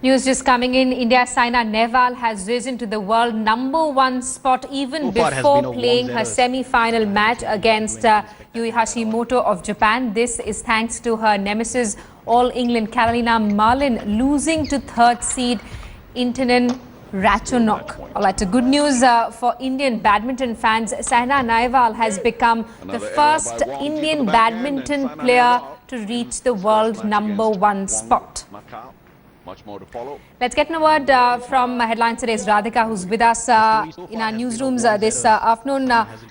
News just coming in. India's Saina Nehwal has risen to the world #1 spot even before playing her semi-final match against Hashimoto of Japan. This is thanks to her nemesis, All England Carolina Marin, losing to third seed Indian Badminton. All right, good news for Indian badminton fans. Saina Nehwal has become the first Indian badminton player to reach the world #1 spot. Much more to follow. Let's get a word from Headline Today's Radhika, who's with us in our newsrooms this afternoon.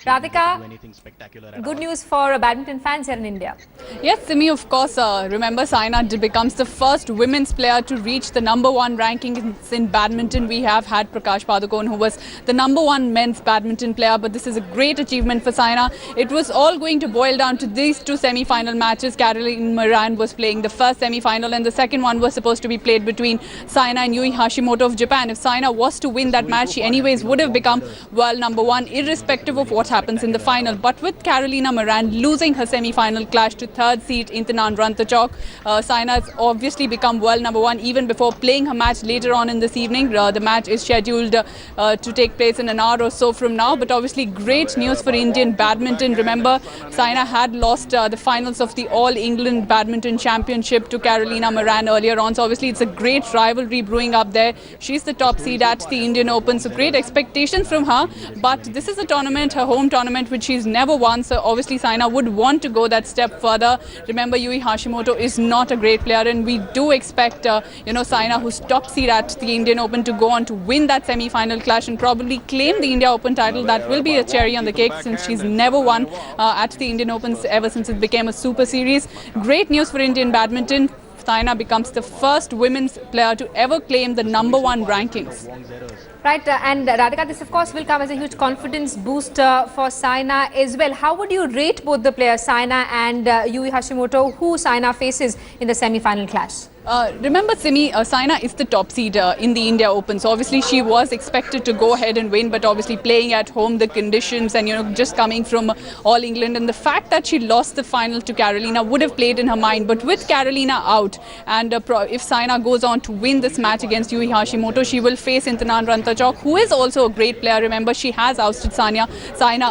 Radhika, good news for badminton fans here in India. Yes, Simi, of course. Remember, Saina becomes the first women's player to reach the #1 ranking in badminton. We have had Prakash Padukone, who was the #1 men's badminton player, but this is a great achievement for Saina. It was all going to boil down to these two semi-final matches. Caroline Maran was playing the first semi-final, and the second one was supposed to be played between Saina and Hashimoto of Japan. If Saina was to win that match, she anyways would have become world #1, irrespective of what happens in the final. But with Carolina Maran losing her semi-final clash to third seed Indian Badminton, Saina has obviously become world #1 even before playing her match later on in this evening. The match is scheduled to take place in an hour or so from now. But obviously great news for Indian badminton. Remember, Saina had lost the finals of the All England Badminton Championship to Carolina Maran earlier on. So obviously it's a great rivalry brewing up there. She's the top seed at the Indian Open, so great expectations from her. But this is a tournament, her home tournament, which she's never won. So obviously Saina would want to go that step further. Remember, Hashimoto is not a great player, and we do expect Saina, who's top seed at the Indian Open, to go on to win that semi-final clash and probably claim the India Open title. That will be a cherry on the cake, since she's never won at the Indian Open ever since it became a super series. Great news for Indian badminton. Saina becomes the first women's player to ever claim the #1 rankings. Right, and Radhika, this of course will come as a huge confidence boost for Saina as well. How would you rate both the players, Saina and Hashimoto, who Saina faces in the semi-final clash? Remember, Simi, Saina is the top seed in the India Open. So obviously she was expected to go ahead and win, but obviously playing at home, the conditions, and just coming from All England, and the fact that she lost the final to Carolina would have played in her mind. But with Carolina out, and if Saina goes on to win this match against Hashimoto, she will face Indian Badminton, who is also a great player. Remember, she has ousted Saina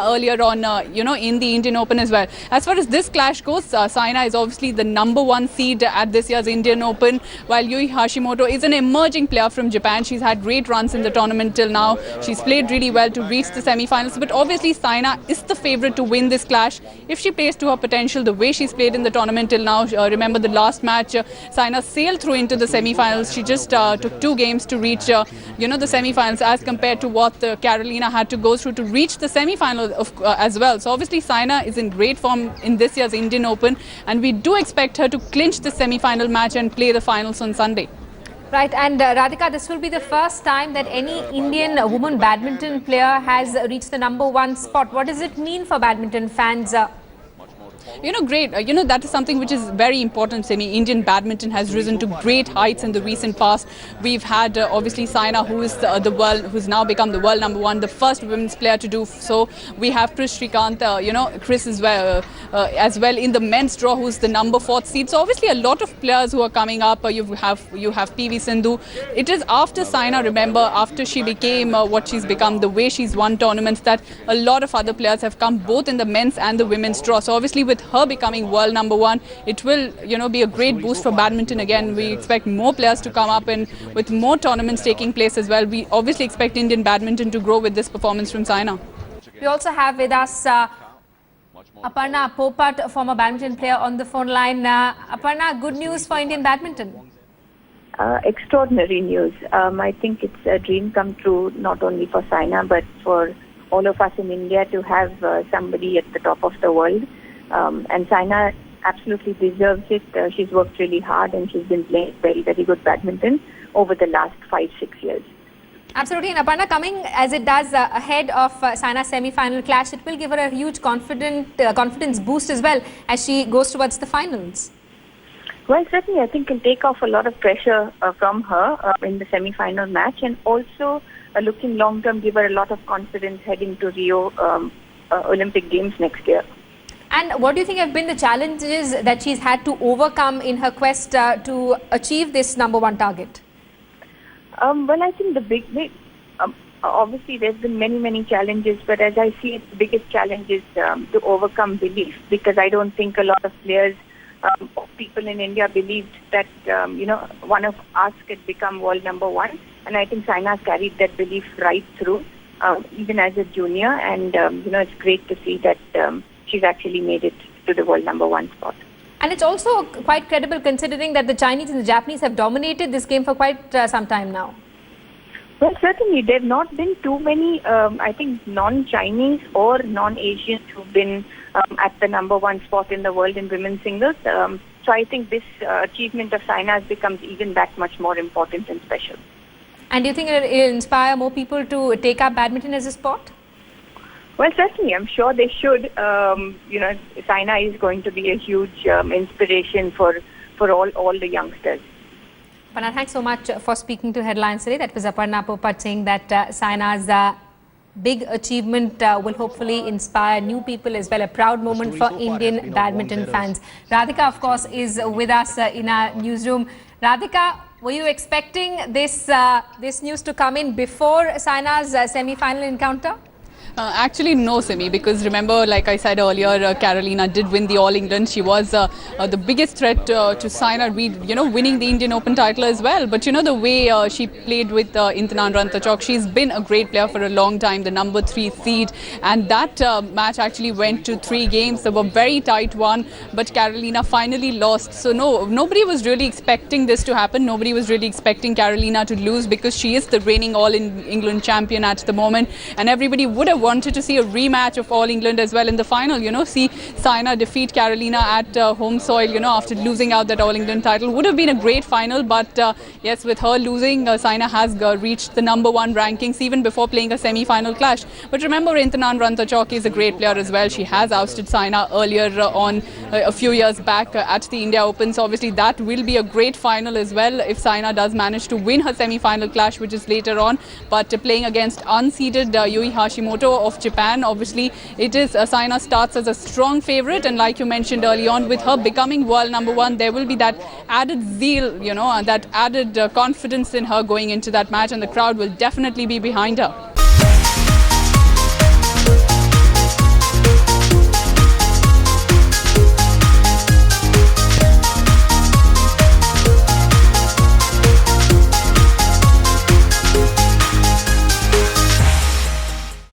earlier on, in the Indian Open as well. As far as this clash goes, Saina is obviously the #1 seed at this year's Indian Open, while Hashimoto is an emerging player from Japan. She's had great runs in the tournament till now. She's played really well to reach the semi-finals, but obviously Saina is the favourite to win this clash if she plays to her potential the way she's played in the tournament till now. Remember the last match, Saina sailed through into the semi-finals. She just took 2 games to reach the semi-finals, as compared to what Carolina had to go through to reach the semi-final as well. So obviously Saina is in great form in this year's Indian Open, and we do expect her to clinch the semi-final match and play the finals on Sunday. Right, and Radhika, this will be the first time that any Indian woman badminton player has reached the #1 spot. What does it mean for badminton fans? Great. That is something which is very important, Simi. Indian badminton has risen to great heights in the recent past. We've had obviously Saina, who is who's now become the world #1, the first women's player to do so. We have Chris Srikanth, Chris as well in the men's draw, who's the #4 seed. So obviously a lot of players who are coming up. You have PV Sindhu. It is after Saina, remember, after she became what she's become, the way she's won tournaments, that a lot of other players have come both in the men's and the women's draw. So obviously with her becoming world #1, it will be a great boost for badminton again. We expect more players to come up, and with more tournaments taking place as well, we obviously expect Indian badminton to grow with this performance from Saina. We also have with us Aparna Popat, former badminton player, on the phone line. Aparna, good news for Indian badminton. Extraordinary news. I think it's a dream come true, not only for Saina but for all of us in India, to have somebody at the top of the world. And Saina absolutely deserves it. She's worked really hard, and she's been playing very, very good badminton over the last 5-6 years. Absolutely. And Aparna, coming as it does ahead of Saina's semi-final clash, it will give her a huge confidence boost as well as she goes towards the finals. Well, certainly I think it'll take off a lot of pressure from her in the semi-final match, and also looking long-term, give her a lot of confidence heading to Rio Olympic Games next year. And what do you think have been the challenges that she's had to overcome in her quest to achieve this #1 target? Well, I think obviously there's been many challenges, but as I see it, the biggest challenge is to overcome belief, because I don't think a lot of players or people in India believed that, one of us could become world number one. And I think Saina has carried that belief right through, even as a junior. And, it's great to see that she's actually made it to the world number one spot. And it's also quite credible considering that the Chinese and the Japanese have dominated this game for quite some time now. Well, certainly. There have not been too many, I think, non-Chinese or non-Asians who've been at the number one spot in the world in women's singles. So I think this achievement of Saina's becomes even that much more important and special. And do you think it will inspire more people to take up badminton as a sport? Well, certainly. I'm sure they should. Saina is going to be a huge inspiration for all the youngsters. Aparna, thanks so much for speaking to Headlines today. That was Aparna Popat saying that Saina's big achievement will hopefully inspire new people as well. A proud moment for Indian badminton fans. Radhika, of course, is with us in our newsroom. Radhika, were you expecting this news to come in before Saina's semi-final encounter? Actually, no, Simi, because remember, like I said earlier, Carolina did win the All England. She was the biggest threat to Saina, winning the Indian Open title as well. But the way she played with Intanan Rantachok, she's been a great player for a long time, the number 3 seed. And that match actually went to 3 games. They were very tight one, but Carolina finally lost. So nobody was really expecting this to happen. Nobody was really expecting Carolina to lose, because she is the reigning All England champion at the moment. And everybody would have wanted to see a rematch of All England as well in the final, see Saina defeat Carolina at home soil, after losing out that All England title. Would have been a great final, but yes, with her losing, Saina has reached the number 1 rankings even before playing a semi-final clash. But remember, Intanan Rantachok is a great player as well. She has ousted Saina earlier on a few years back at the India Open. So obviously that will be a great final as well if Saina does manage to win her semi-final clash, which is later on. But playing against unseeded Hashimoto of Japan, obviously it is Saina starts as a strong favourite, and like you mentioned early on, with her becoming world number 1, there will be that added zeal, that added confidence in her going into that match, and the crowd will definitely be behind her.